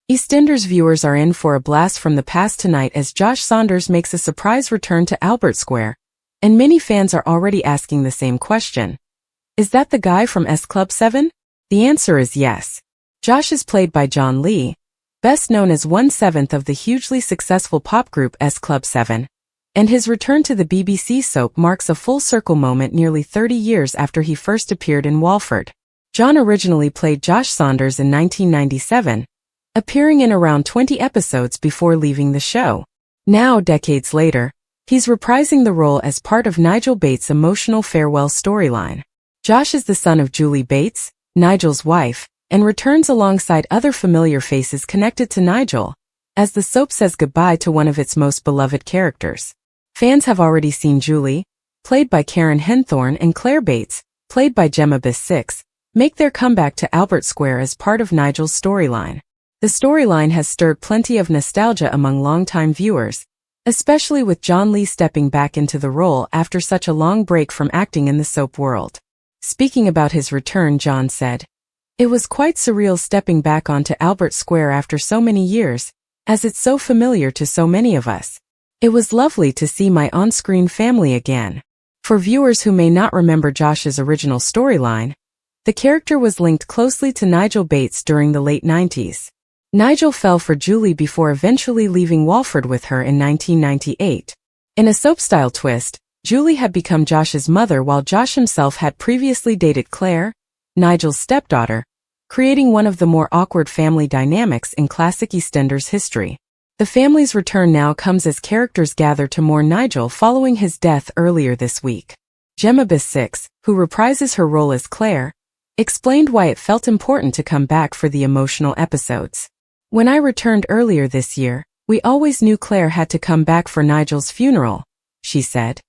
EastEnders viewers are in for a blast from the past tonight as Josh Saunders makes a surprise return to Albert Square, and many fans are already asking the same question. Is that the guy from S Club 7? The answer is yes. Josh is played by John Lee, best known as 1/7 of the hugely successful pop group S Club 7, and his return to the BBC soap marks a full-circle moment nearly 30 years after he first appeared in Walford. John originally played Josh Saunders in 1997, appearing in around 20 episodes before leaving the show. Now, decades later, he's reprising the role as part of Nigel Bates' emotional farewell storyline. Josh is the son of Julie Bates, Nigel's wife, and returns alongside other familiar faces connected to Nigel, as the soap says goodbye to one of its most beloved characters. Fans have already seen Julie, played by Karen Henthorne, and Claire Bates, played by Gemma Bis-6, make their comeback to Albert Square as part of Nigel's storyline. The storyline has stirred plenty of nostalgia among longtime viewers, especially with John Lee stepping back into the role after such a long break from acting in the soap world. Speaking about his return, John said, "It was quite surreal stepping back onto Albert Square after so many years, as it's so familiar to so many of us. It was lovely to see my on-screen family again." For viewers who may not remember Josh's original storyline, the character was linked closely to Nigel Bates during the late 90s. Nigel fell for Julie before eventually leaving Walford with her in 1998. In a soap-style twist, Julie had become Josh's mother while Josh himself had previously dated Claire, Nigel's stepdaughter, creating one of the more awkward family dynamics in classic EastEnders history. The family's return now comes as characters gather to mourn Nigel following his death earlier this week. Gemma Bis-6, who reprises her role as Claire, explained why it felt important to come back for the emotional episodes. "When I returned earlier this year, we always knew Claire had to come back for Nigel's funeral," she said.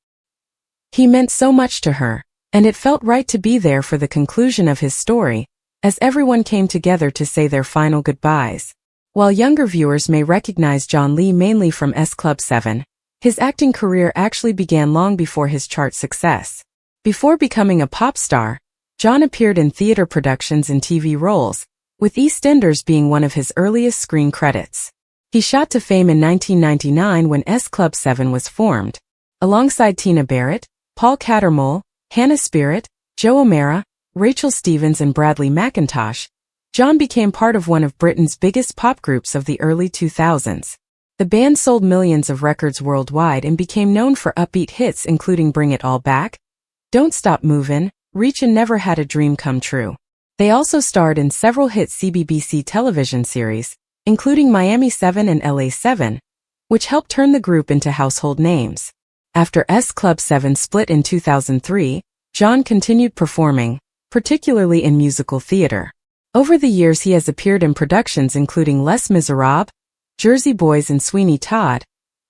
"He meant so much to her, and it felt right to be there for the conclusion of his story, as everyone came together to say their final goodbyes." While younger viewers may recognize John Lee mainly from S Club 7, his acting career actually began long before his chart success. Before becoming a pop star, John appeared in theater productions and TV roles, with EastEnders being one of his earliest screen credits. He shot to fame in 1999 when S Club 7 was formed. Alongside Tina Barrett, Paul Cattermole, Hannah Spirit, Joe O'Mara, Rachel Stevens and Bradley McIntosh, John became part of one of Britain's biggest pop groups of the early 2000s. The band sold millions of records worldwide and became known for upbeat hits including Bring It All Back, Don't Stop Movin', Reach and Never Had a Dream Come True. They also starred in several hit CBBC television series, including Miami 7 and LA 7, which helped turn the group into household names. After S Club 7 split in 2003, John continued performing, particularly in musical theater. Over the years he has appeared in productions including Les Miserables, Jersey Boys and Sweeney Todd,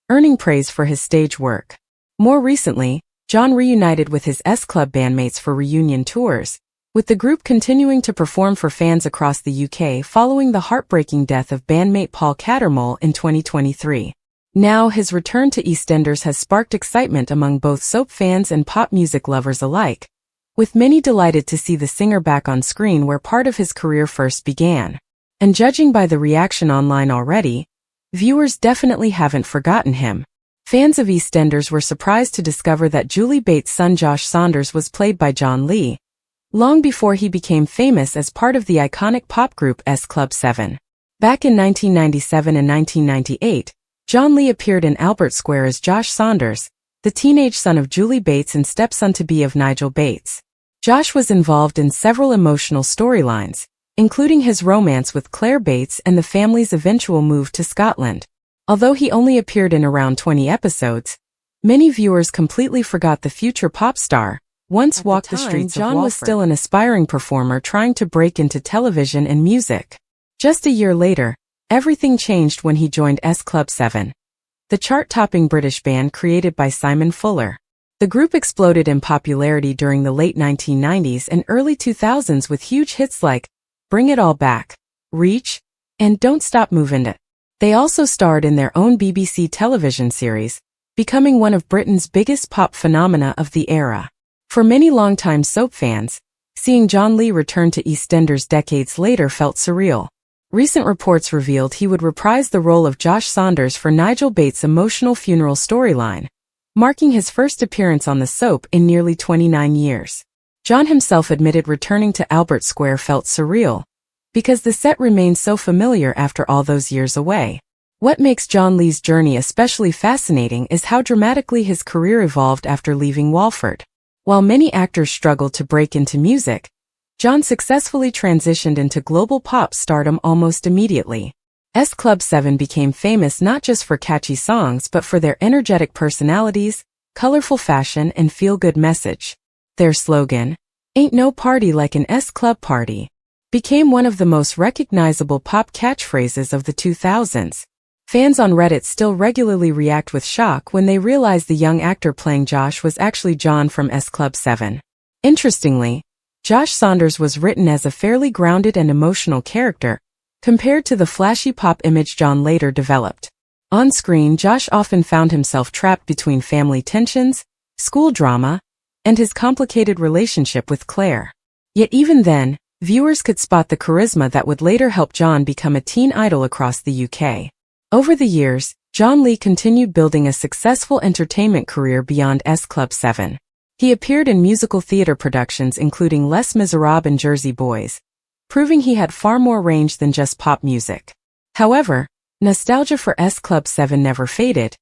earning praise for his stage work. More recently, John reunited with his S Club bandmates for reunion tours, with the group continuing to perform for fans across the UK following the heartbreaking death of bandmate Paul Cattermole in 2023. Now his return to EastEnders has sparked excitement among both soap fans and pop music lovers alike, with many delighted to see the singer back on screen where part of his career first began. And judging by the reaction online already, viewers definitely haven't forgotten him. Fans of EastEnders were surprised to discover that Julie Bates' son Josh Saunders was played by John Lee, long before he became famous as part of the iconic pop group S Club 7. Back in 1997 and 1998, John Lee appeared in Albert Square as Josh Saunders, the teenage son of Julie Bates and stepson-to-be of Nigel Bates. Josh was involved in several emotional storylines, including his romance with Claire Bates and the family's eventual move to Scotland. Although he only appeared in around 20 episodes, many viewers completely forgot the future pop star once walked the streets of Walford. John was still an aspiring performer trying to break into television and music. Just a year later, everything changed when he joined S Club 7, the chart-topping British band created by Simon Fuller. The group exploded in popularity during the late 1990s and early 2000s with huge hits like Bring It All Back, Reach, and Don't Stop Movin'. They also starred in their own BBC television series, becoming one of Britain's biggest pop phenomena of the era. For many longtime soap fans, seeing John Lee return to EastEnders decades later felt surreal. Recent reports revealed he would reprise the role of Josh Saunders for Nigel Bates' emotional funeral storyline, marking his first appearance on the soap in nearly 29 years. John himself admitted returning to Albert Square felt surreal, because the set remained so familiar after all those years away. What makes John Lee's journey especially fascinating is how dramatically his career evolved after leaving Walford. While many actors struggled to break into music, John successfully transitioned into global pop stardom almost immediately. Club 7 became famous not just for catchy songs but for their energetic personalities, colorful fashion, and feel-good message. Their slogan, "Ain't no party like an Club party," became one of the most recognizable pop catchphrases of the 2000s. Fans on Reddit still regularly react with shock when they realize the young actor playing Josh was actually John from Club 7. Interestingly, Josh Saunders was written as a fairly grounded and emotional character, compared to the flashy pop image John later developed. On screen, Josh often found himself trapped between family tensions, school drama, and his complicated relationship with Claire. Yet even then, viewers could spot the charisma that would later help John become a teen idol across the UK. Over the years, John Lee continued building a successful entertainment career beyond Club 7. He appeared in musical theater productions including Les Miserables and Jersey Boys, proving he had far more range than just pop music. However, nostalgia for Club 7 never faded,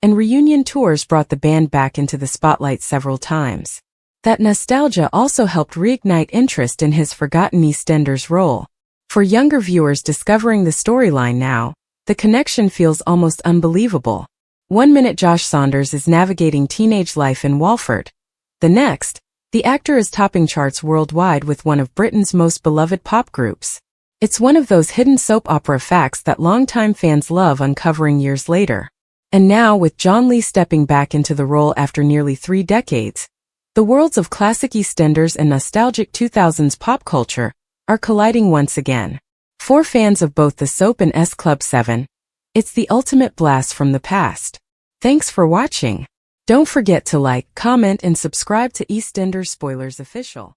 and reunion tours brought the band back into the spotlight several times. That nostalgia also helped reignite interest in his forgotten EastEnders role. For younger viewers discovering the storyline now, the connection feels almost unbelievable. One minute Josh Saunders is navigating teenage life in Walford. The next, the actor is topping charts worldwide with one of Britain's most beloved pop groups. It's one of those hidden soap opera facts that longtime fans love uncovering years later. And now, with John Lee stepping back into the role after nearly 3 decades, the worlds of classic EastEnders and nostalgic 2000s pop culture are colliding once again. For fans of both the soap and Club 7, it's the ultimate blast from the past. Thanks for watching. Don't forget to like, comment, and subscribe to EastEnders Spoilers Official.